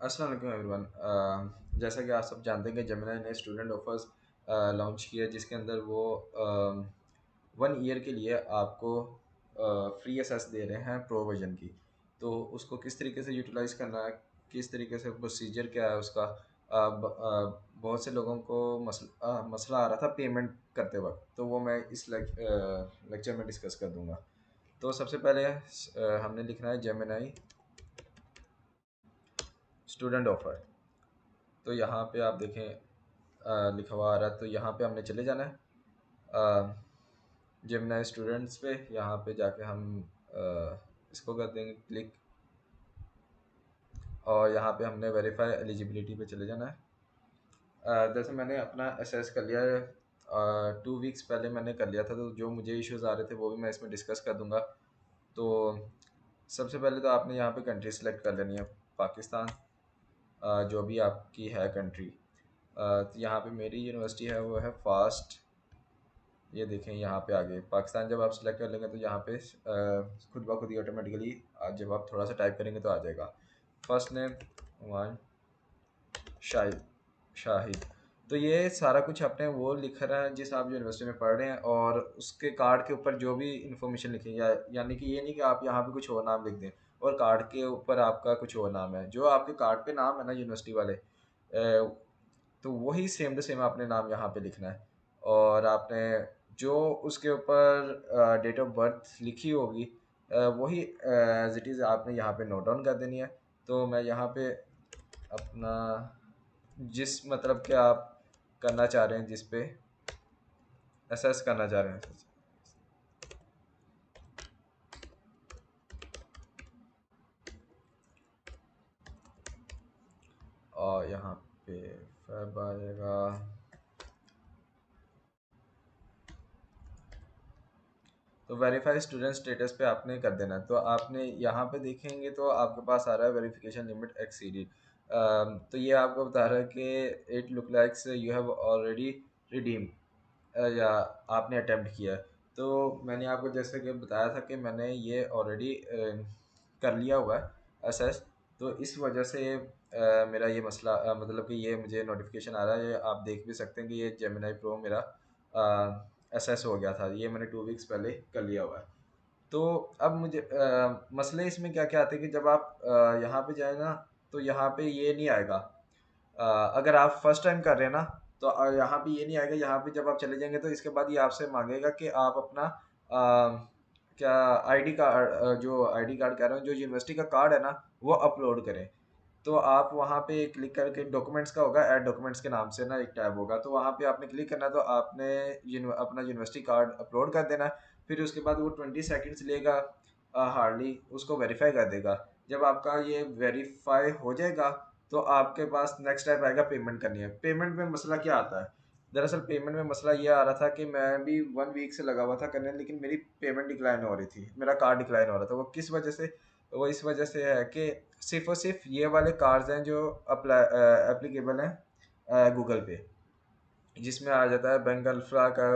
अस्सलाम वालेकुम एवरीवन। जैसा कि आप सब जानते हैं कि जेमिनी ने स्टूडेंट ऑफर्स लॉन्च किया, जिसके अंदर वो 1 ईयर के लिए आपको फ्री एसेस दे रहे हैं प्रो वर्जन की। तो उसको किस तरीके से यूटिलाइज़ करना है, किस तरीके से प्रोसीजर क्या है उसका। बहुत से लोगों को मसला आ रहा था पेमेंट करते वक्त, तो वो मैं इस लेक्चर में डिस्कस कर दूंगा। तो सबसे पहले हमने लिखना है जेमिनी स्टूडेंट ऑफर। तो यहाँ पे आप देखें लिखा हुआ आ रहा है, तो यहाँ पे हमने चले जाना है जेमिनी स्टूडेंट्स पे। यहाँ पे जाके हम इसको कर देंगे क्लिक, और यहाँ पे हमने वेरीफाई एलिजिबिलिटी पे चले जाना है। जैसे मैंने अपना असेस कर लिया है, 2 वीक्स पहले मैंने कर लिया था, तो जो मुझे इश्यूज़ आ रहे थे वो भी मैं इसमें डिस्कस कर दूँगा। तो सबसे पहले तो आपने यहाँ पे कंट्री सेलेक्ट कर लेनी है, पाकिस्तान, जो भी आपकी है कंट्री। तो यहाँ पे मेरी यूनिवर्सिटी है वो है फास्ट। ये देखें यहाँ पे आगे पाकिस्तान जब आप सेलेक्ट कर लेंगे तो यहाँ पे खुद ब खुद ही ऑटोमेटिकली जब आप थोड़ा सा टाइप करेंगे तो आ जाएगा। First name one Shahid Shahid. तो ये सारा कुछ आपने वो लिख रहा है जिस आप यूनिवर्सिटी में पढ़ रहे हैं, और उसके कार्ड के ऊपर जो भी इंफॉर्मेशन लिखी है, यानी कि ये नहीं कि आप यहाँ पे कुछ और नाम लिख दें और कार्ड के ऊपर आपका कुछ और नाम है। जो आपके कार्ड पे नाम है ना यूनिवर्सिटी वाले, तो वही सेम टू सेम आपने नाम यहाँ पे लिखना है। और आपने जो उसके ऊपर डेट ऑफ बर्थ लिखी होगी, वही एज इट इज़ आपने यहाँ पे नोट डाउन कर देनी है। तो मैं यहाँ पे अपना जिस मतलब कि आप करना चाह रहे हैं, जिस पे असेस करना चाह रहे हैं, और यहाँ पे फैब आएगा। तो वेरीफाई स्टूडेंट स्टेटस पे आपने कर देना है। तो आपने यहाँ पे देखेंगे तो आपके पास आ रहा है वेरिफिकेशन लिमिट एक्सीडेड। तो ये आपको बता रहा है कि it look likes you have already redeem, या आपने अटेम्प्ट किया है। तो मैंने आपको जैसे कि बताया था कि मैंने ये ऑलरेडी कर लिया हुआ है असेस। तो इस वजह से मेरा ये मसला मतलब कि ये मुझे नोटिफिकेशन आ रहा है। ये आप देख भी सकते हैं कि ये जेमिनी प्रो मेरा असेस हो गया था, ये मैंने 2 वीक्स पहले कर लिया हुआ है। तो अब मुझे मसले इसमें क्या क्या आते हैं कि जब आप यहाँ पे जाए ना, तो यहाँ पे ये नहीं आएगा। अगर आप फर्स्ट टाइम कर रहे हैं ना, तो यहाँ पे ये नहीं आएगा। यहाँ पे जब आप चले जाएंगे तो इसके बाद ये आपसे मांगेगा कि आप अपना क्या आईडी कार्ड, जो आईडी कार्ड कह रहा हूँ, जो यूनिवर्सिटी का कार्ड है ना, वो अपलोड करें। तो आप वहाँ पे क्लिक करके डॉक्यूमेंट्स का होगा, ऐड डॉक्यूमेंट्स के नाम से ना एक टैब होगा, तो वहाँ पे आपने क्लिक करना है। तो आपने अपना यूनिवर्सिटी कार्ड अपलोड कर देना है। फिर उसके बाद वो 20 सेकेंड्स लेगा, हार्डली उसको वेरीफाई कर देगा। जब आपका ये वेरीफाई हो जाएगा तो आपके पास नेक्स्ट स्टेप आएगा पेमेंट करनी है। पेमेंट में मसला क्या आता है, दरअसल पेमेंट में मसला ये आ रहा था कि मैं भी 1 वीक से लगा हुआ था करने, लेकिन मेरी पेमेंट डिक्लाइन हो रही थी, मेरा कार्ड डिक्लाइन हो रहा था। वो किस वजह से, वो इस वजह से है कि सिर्फ और सिर्फ ये वाले कार्ड्स हैं जो एप्लीकेबल हैं गूगल पे, जिसमें आ जाता है बैंक अल्फ्रा का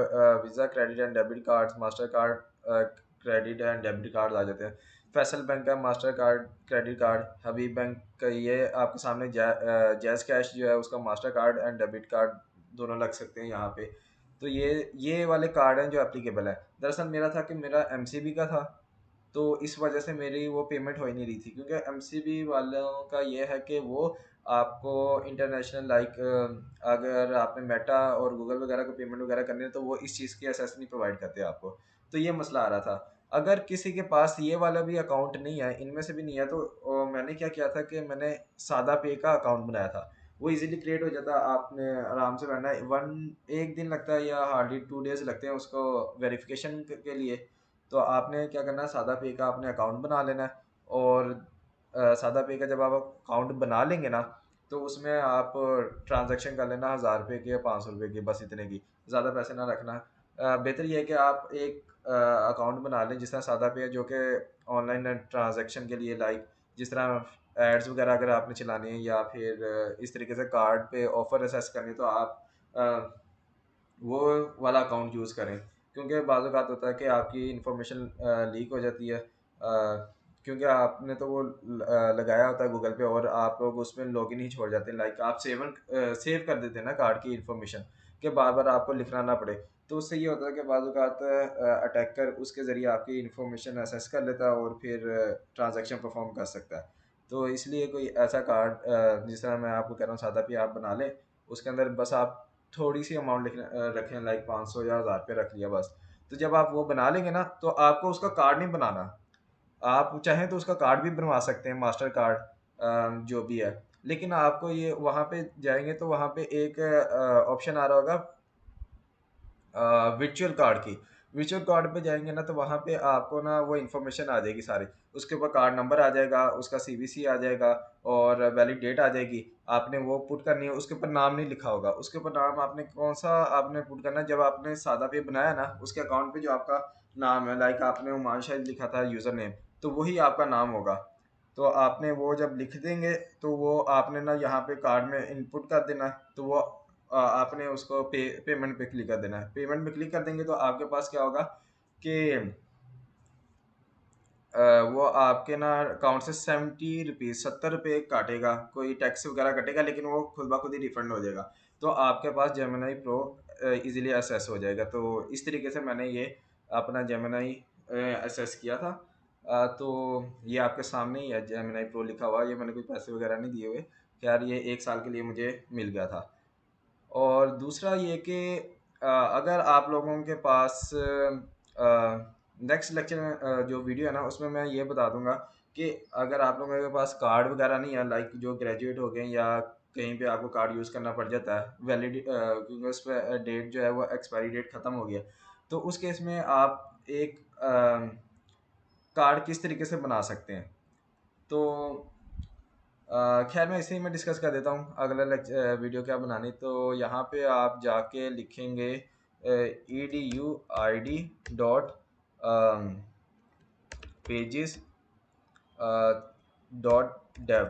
Visa credit and debit cards, Mastercard credit and debit card आ जाते हैं। फैसल बैंक का Mastercard credit card, Habib bank का ये आपके सामने जैज़ कैश जो है उसका Mastercard and debit card दोनों लग सकते हैं यहाँ पे। तो ये वाले कार्ड हैं जो एप्लीकेबल है। दरअसल मेरा था कि मेरा एमसीबी का था, तो इस वजह से मेरी वो पेमेंट हो ही नहीं रही थी, क्योंकि एमसीबी वालों का ये है कि वो आपको इंटरनेशनल लाइक अगर आपने मेटा और गूगल वगैरह को पेमेंट वगैरह करनी है तो वो इस चीज़ की एसेस नहीं प्रोवाइड करते आपको। तो ये मसला आ रहा था। अगर किसी के पास ये वाला भी अकाउंट नहीं है, इनमें से भी नहीं है, तो मैंने क्या किया था कि मैंने सादा पे का अकाउंट बनाया था। वो इजीली क्रिएट हो जाता है, आपने आराम से करना है। एक दिन लगता है या हार्डली 2 डेज लगते हैं उसको वेरिफिकेशन के लिए। तो आपने क्या करना है, सादा पे का आपने अकाउंट बना लेना है। और सादा पे का जब आप अकाउंट बना लेंगे ना, तो उसमें आप ट्रांजैक्शन कर लेना 1000 रुपये की या 500 रुपये की, बस इतने की, ज़्यादा पैसे ना रखना। बेहतर ये है कि आप एक अकाउंट बना लें जिस तरह सादा पे है, जो कि ऑनलाइन ट्रांजैक्शन के लिए, लाइक जिस तरह एड्स वगैरह अगर आपने चलानी है या फिर इस तरीके से कार्ड पे ऑफर असेस करनी है, तो आप वो वाला अकाउंट यूज़ करें। क्योंकि बाज़ औक़ात होता है कि आपकी इंफॉर्मेशन लीक हो जाती है, क्योंकि आपने तो वो लगाया होता है गूगल पे और आप लोग उसमें लॉगिन ही छोड़ जाते हैं, लाइक आप सेव कर देते हैं ना कार्ड की इन्फॉर्मेशन, कि बार बार आपको लिखना ना पड़े। तो उससे ये होता है कि बाज़ औक़ात अटैकर उसके ज़रिए आपकी इन्फॉर्मेशन एक्सेस कर लेता है और फिर ट्रांज़ैक्शन परफ़ॉर्म कर सकता है। तो इसलिए कोई ऐसा कार्ड जिस तरह मैं आपको कह रहा हूँ सादा भी आप बना लें, उसके अंदर बस आप थोड़ी-सी अमाउंट रखें, लाइक 500 या 1000 रुपए रख लिया बस। तो जब आप वो बना लेंगे ना, तो आपको उसका कार्ड नहीं बनाना। आप चाहें तो उसका कार्ड भी बनवा सकते हैं, मास्टर कार्ड जो भी है। लेकिन आपको ये वहाँ पे जाएँगे तो वहाँ पे एक ऑप्शन आ रहा होगा वर्चुअल कार्ड की। वर्चुअल कार्ड पे जाएँगे ना तो वहाँ पे आपको ना वो इन्फॉर्मेशन आ जाएगी सारी। उसके ऊपर कार्ड नंबर आ जाएगा, उसका सीवीसी आ जाएगा और वैलिड डेट आ जाएगी। आपने वो पुट करनी है, उसके ऊपर नाम नहीं लिखा होगा। उसके ऊपर नाम आपने कौन-सा आपने पुट करना है, जब आपने सादा पे बनाया ना, उसके अकाउंट पे जो आपका नाम है, लाइक आपने हुमायूं शाहिद लिखा था यूज़र नेम, तो वही आपका नाम होगा। तो आपने वो जब लिख देंगे, तो वो आपने ना यहाँ पे कार्ड में इनपुट कर देना है, तो वो आपने उसको पेमेंट पे क्लिक कर देना है। पेमेंट पे क्लिक कर देंगे तो आपके पास क्या होगा कि वो आपके ना अकाउंट से 70 रुपीज़ 70 रुपये काटेगा, कोई टैक्स वगैरह कटेगा, लेकिन वो खुद ब खुद ही रिफंड हो जाएगा। तो आपके पास जेमिनी प्रो इजीली एक्सेस हो जाएगा। तो इस तरीके से मैंने ये अपना जेमिनी एक्सेस किया था। तो ये आपके सामने ही है, जेमिनी प्रो लिखा हुआ, ये मैंने कोई पैसे वगैरह नहीं दिए हुए। खैर ये 1 साल के लिए मुझे मिल गया था। और दूसरा ये कि अगर आप लोगों के पास नेक्स्ट लेक्चर में जो वीडियो है ना उसमें मैं ये बता दूंगा कि अगर आप लोगों के पास कार्ड वगैरह नहीं है, लाइक जो ग्रेजुएट हो गए या कहीं पे आपको कार्ड यूज़ करना पड़ जाता है वैलिड, क्योंकि उस पर डेट जो है वो एक्सपायरी डेट ख़त्म हो गया, तो उस केस में आप एक कार्ड किस तरीके से बना सकते हैं। तो खैर मैं इसे ही मैं डिस्कस कर देता हूँ अगला वीडियो क्या बनानी। तो यहाँ पे आप जाके लिखेंगे edu.id.pages .dev,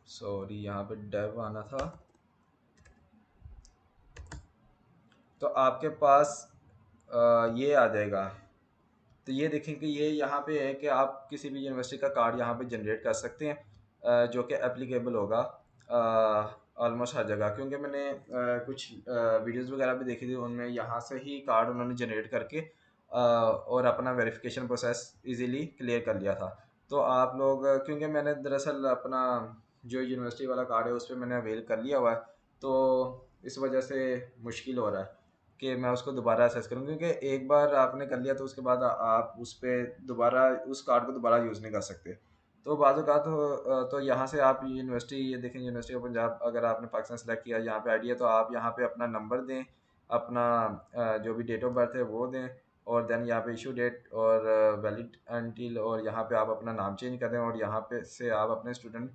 सॉरी यहाँ पे dev आना था। तो आपके पास ये आ जाएगा। तो ये देखें कि ये यहाँ पे है कि आप किसी भी यूनिवर्सिटी का कार्ड यहाँ पे जनरेट कर सकते हैं, जो कि एप्लीकेबल होगा ऑलमोस्ट हर जगह, क्योंकि मैंने कुछ वीडियोस वगैरह भी देखी थी, उनमें यहाँ से ही कार्ड उन्होंने जनरेट करके और अपना वेरिफिकेशन प्रोसेस इजीली क्लियर कर लिया था। तो आप लोग क्योंकि मैंने दरअसल अपना जो यूनिवर्सिटी वाला कार्ड है उस पर मैंने अवेल कर लिया हुआ है, तो इस वजह से मुश्किल हो रहा है कि मैं उसको दोबारा असेस करूँ, क्योंकि एक बार आपने कर लिया तो उसके बाद आप उस पे दोबारा उस कार्ड को दोबारा यूज़ नहीं कर सकते। तो बाज़ औक़ात तो यहाँ से आप यूनिवर्सिटी ये देखें, यूनिवर्सिटी ऑफ पंजाब अगर आपने पाकिस्तान सेलेक्ट किया, यहाँ पे आईडी है, तो आप यहाँ पे अपना नंबर दें, अपना जो भी डेट ऑफ बर्थ है वो दें, और देन यहाँ पे इशू डेट और वैलिड अनटिल, और यहाँ पे आप अपना नाम चेंज कर दें, और यहाँ पे से आप अपने स्टूडेंट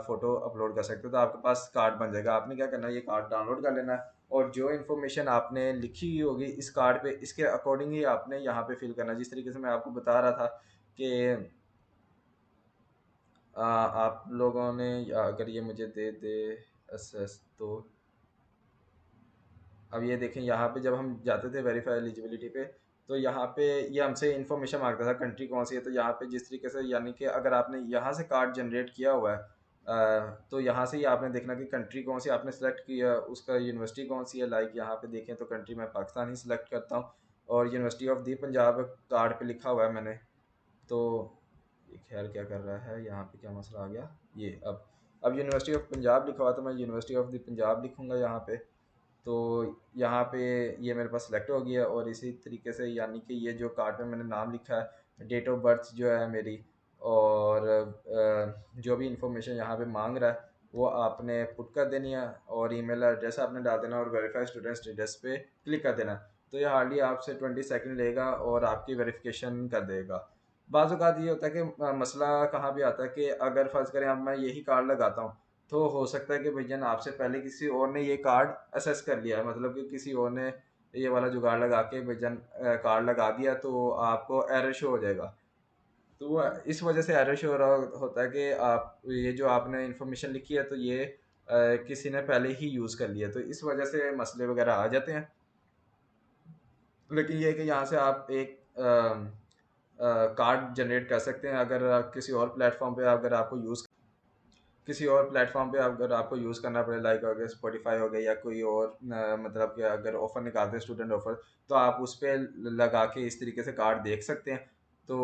फ़ोटो अपलोड कर सकते हो, तो आपके पास कार्ड बन जाएगा। आपने क्या करना है, ये कार्ड डाउनलोड कर लेना है और जो इन्फॉर्मेशन आपने लिखी हुई होगी इस कार्ड पे, इसके अकॉर्डिंग ही आपने यहाँ पे फिल करना है। जिस तरीके से मैं आपको बता रहा था कि आप लोगों ने अगर ये मुझे दे दे एसेस, तो अब ये देखें यहाँ पे जब हम जाते थे वेरीफाई एलिजिबिलिटी पे, तो यहाँ पे ये हमसे इन्फॉर्मेशन मांगता था कंट्री कौन सी है। तो यहाँ पे जिस तरीके से, यानी कि अगर आपने यहाँ से कार्ड जनरेट किया हुआ है तो यहाँ से ही आपने देखना कि कंट्री कौन सी आपने सेलेक्ट किया, उसका यूनिवर्सिटी कौन सी है। लाइक यहाँ पे देखें तो कंट्री मैं पाकिस्तान ही सिलेक्ट करता हूँ और university of the Punjab card पे लिखा हुआ है मैंने। तो ये खैर क्या कर रहा है, यहाँ पे क्या मसला आ गया, ये अब यूनिवर्सिटी ऑफ पंजाब लिखा हुआ, तो मैं यूनिवर्सिटी ऑफ दी पंजाब लिखूँगा यहाँ पे। तो यहाँ पे ये मेरे पास सेलेक्ट हो गया, और इसी तरीके से यानी कि ये जो कार्ड में मैंने नाम लिखा है, डेट ऑफ बर्थ जो है मेरी, और जो भी इंफॉर्मेशन यहाँ पे मांग रहा है वो आपने पुट कर देनी है, और ईमेल एड्रेस आपने डाल देना, और वेरीफाई स्टूडेंट स्टेटस पे क्लिक कर देना। तो ये हार्डली आपसे 20 सेकंड लेगा और आपकी वेरिफिकेशन कर देगा। बाज़ औक़ात ये होता है कि मसला कहाँ भी आता है कि अगर फ़र्ज़ करें अब मैं यही कार्ड लगाता हूँ, तो हो सकता है कि भैया आपसे पहले किसी और ने ये कार्ड असेस कर लिया है, मतलब कि किसी और ने ये वाला जुगाड़ लगा के भैया कार्ड लगा दिया, तो आपको एरर शो हो जाएगा। तो वो इस वजह से एरर शो हो रहा होता है कि आप ये जो आपने इंफॉर्मेशन लिखी है, तो ये किसी ने पहले ही यूज़ कर लिया, तो इस वजह से मसले वगैरह आ जाते हैं। लेकिन ये है कि यहाँ से आप एक कार्ड जनरेट कर सकते हैं। अगर किसी और प्लेटफॉर्म पे अगर आपको यूज़ किसी और प्लेटफॉर्म पे अगर आपको यूज़ करना पड़े, लाइक अगर स्पॉटिफाई हो गया या कोई और मतलब कि अगर ऑफ़र निकालते हैं स्टूडेंट ऑफ़र, तो आप उस पे लगा के इस तरीके से कार्ड देख सकते हैं। तो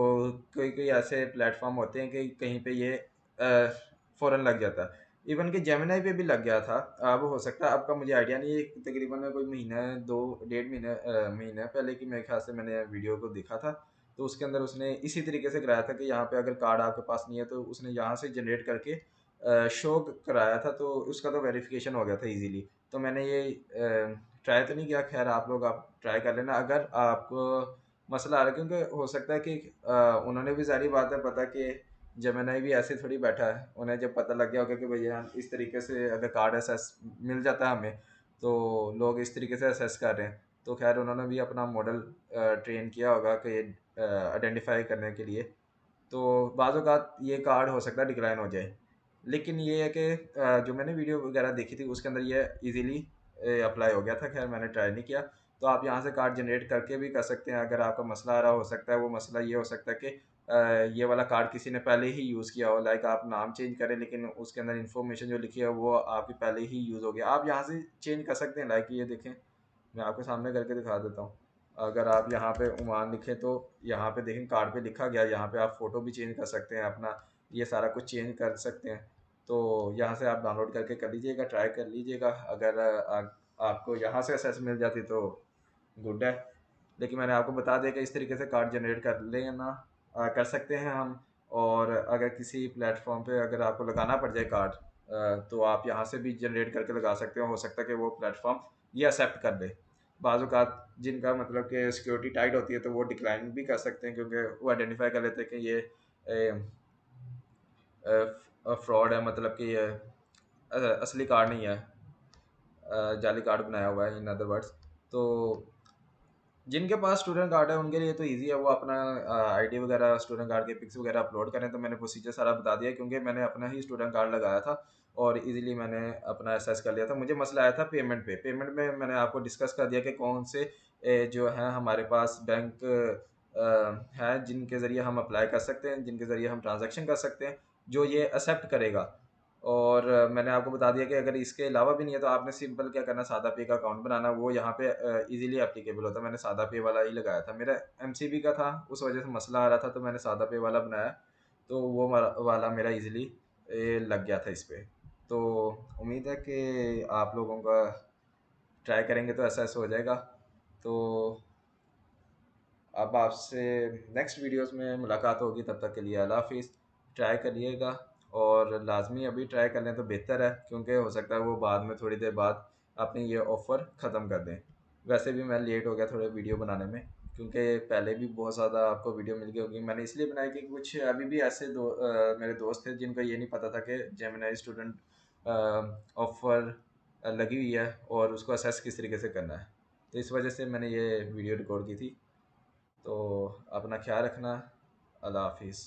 कोई कोई ऐसे प्लेटफॉर्म होते हैं कि कहीं पे ये फ़ौरन लग जाता है। इवन कि जेमिनी पे भी लग गया था। अब हो सकता है, आपका मुझे आइडिया नहीं है, तकरीबन कोई महीना, दो डेढ़ महीने महीने पहले की मेरे ख्याल से मैंने वीडियो को देखा था। तो उसके अंदर उसने इसी तरीके से कराया था कि यहाँ पे अगर कार्ड आपके पास नहीं है तो उसने यहाँ से जनरेट करके शो कराया था, तो उसका तो वेरिफिकेशन हो गया था इजीली। तो मैंने ये ट्राई तो नहीं किया। खैर, आप ट्राई कर लेना अगर आपको मसला आ रहा है, क्योंकि हो सकता है कि उन्होंने भी, सारी बात है, पता कि जेमिनी भी ऐसे थोड़ी बैठा है। उन्हें जब पता लग गया होगा कि भैया इस तरीके से अगर कार्ड असेस मिल जाता है हमें, तो लोग इस तरीके से असेस कर रहे हैं, तो खैर उन्होंने भी अपना मॉडल ट्रेन किया होगा कि आइडेंटिफाई करने के लिए। तो बाज़ औक़ात ये कार्ड हो सकता है डिक्लाइन हो जाए। लेकिन ये है कि जो मैंने वीडियो वगैरह देखी थी उसके अंदर ये ईज़िली अप्लाई हो गया था। ख़ैर मैंने ट्राई नहीं किया। तो आप यहाँ से कार्ड जनरेट करके भी कर सकते हैं। अगर आपका मसला आ रहा हो सकता है, वो मसला ये हो सकता है कि ये वाला कार्ड किसी ने पहले ही यूज़ किया हो। लाइक आप नाम चेंज करें लेकिन उसके अंदर इन्फॉर्मेशन जो लिखी है वो आपकी पहले ही यूज़ हो गया। आप यहाँ से चेंज कर सकते हैं। लाइक ये देखें, मैं आपके सामने करके दिखा देता हूँ। अगर आप यहाँ पे उमान लिखें तो यहाँ पे देखें कार्ड पे लिखा गया। यहाँ पे आप फ़ोटो भी चेंज कर सकते हैं अपना, ये सारा कुछ चेंज कर सकते हैं। तो यहाँ से आप डाउनलोड करके कर लीजिएगा, ट्राई कर लीजिएगा। अगर आपको यहाँ से एक्सेस मिल जाती तो गुड है। लेकिन मैंने आपको बता दिया कि इस तरीके से कार्ड जनरेट कर लेना कर सकते हैं हम। और अगर किसी प्लेटफॉर्म पे अगर आपको लगाना पड़ जाए कार्ड, तो आप यहाँ से भी जनरेट करके लगा सकते हो सकता है कि वो प्लेटफॉर्म ये एक्सेप्ट कर ले। बाज़ औक़ात जिनका मतलब कि सिक्योरिटी टाइट होती है तो वो डिक्लाइन भी कर सकते हैं, क्योंकि वो आइडेंटिफाई कर लेते हैं कि ये फ्रॉड है, मतलब कि ये असली कार्ड नहीं है, जाली कार्ड बनाया हुआ है इन अदर वर्ड्स। तो जिनके पास स्टूडेंट कार्ड है उनके लिए तो ईज़ी है, वो अपना आईडी वगैरह, स्टूडेंट कार्ड के पिक्स वगैरह अपलोड करें। तो मैंने प्रोसीजर सारा बता दिया, क्योंकि मैंने अपना ही स्टूडेंट कार्ड लगाया था और इजीली मैंने अपना एक्सेस कर लिया था। मुझे मसला आया था पेमेंट पे। पेमेंट में मैंने आपको डिस्कस कर दिया कि कौन से जो हैं हमारे पास बैंक हैं जिनके ज़रिए हम अप्लाई कर सकते हैं, जिनके ज़रिए हम ट्रांजेक्शन कर सकते हैं, जो ये एक्सेप्ट करेगा। और मैंने आपको बता दिया कि अगर इसके अलावा भी नहीं है तो आपने सिंपल क्या करना, सादा पे का अकाउंट बनाना। वो यहाँ पे इजीली एप्लीकेबल होता है। मैंने सादा पे वाला ही लगाया था, मेरा एमसीबी का था, उस वजह से मसला आ रहा था, तो मैंने सादा पे वाला बनाया। तो वो वाला मेरा इजीली लग गया था इस पे। तो उम्मीद है कि आप लोगों का ट्राई करेंगे तो ऐसा ऐसा हो जाएगा। तो अब आपसे नेक्स्ट वीडियोस में मुलाकात होगी, तब तक के लिए अल्लाह हाफिज़। ट्राई करिएगा और लाजमी अभी ट्राई कर लें तो बेहतर है, क्योंकि हो सकता है वो बाद में थोड़ी देर बाद अपनी ये ऑफ़र ख़त्म कर दें। वैसे भी मैं लेट हो गया थोड़े वीडियो बनाने में, क्योंकि पहले भी बहुत ज़्यादा आपको वीडियो मिल गई होगी। मैंने इसलिए बनाई कि कुछ अभी भी ऐसे मेरे दोस्त थे जिनको ये नहीं पता था कि जेमिनी स्टूडेंट ऑफ़र लगी हुई है और उसको असेस किस तरीके से करना है। तो इस वजह से मैंने ये वीडियो रिकॉर्ड की थी। तो अपना ख्याल रखना। अल्लाह हाफिज़।